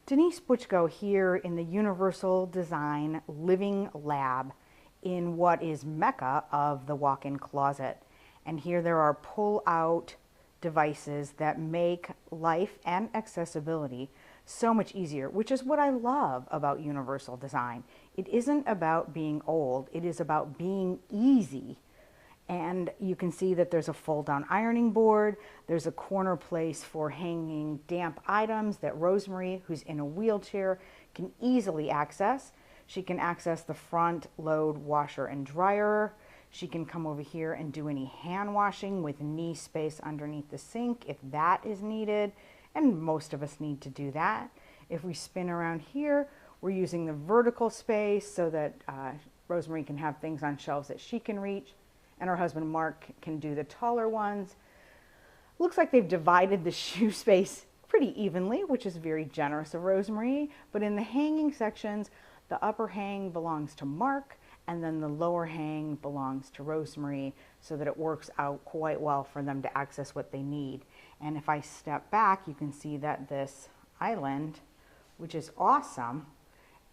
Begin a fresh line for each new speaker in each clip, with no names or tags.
Denise Butchko here in the Universal Design Living Lab in what is Mecca of the walk-in closet. And here there are pull-out devices that make life and accessibility so much easier, which is what I love about Universal Design. It isn't about being old, it is about being easy. And you can see that there's a fold-down ironing board. There's a corner place for hanging damp items that Rosemary, who's in a wheelchair, can easily access. She can access the front load washer and dryer. She can come over here and do any hand washing with knee space underneath the sink if that is needed. And most of us need to do that. If we spin around here, we're using the vertical space so that Rosemary can have things on shelves that she can reach. And her husband Mark can do the taller ones. Looks like they've divided the shoe space pretty evenly, which is very generous of Rosemary. But in the hanging sections, the upper hang belongs to Mark, and then the lower hang belongs to Rosemary, so that it works out quite well for them to access what they need. And if I step back, you can see that this island, which is awesome,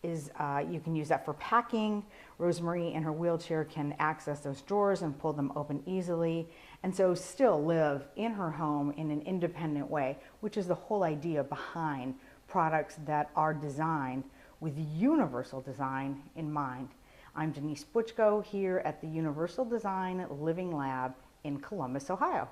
is you can use that for packing. Rosemary in her wheelchair can access those drawers and pull them open easily, and so still live in her home in an independent way, which is the whole idea behind products that are designed with universal design in mind. I'm Denise Butchko here at the Universal Design Living Lab in Columbus, Ohio.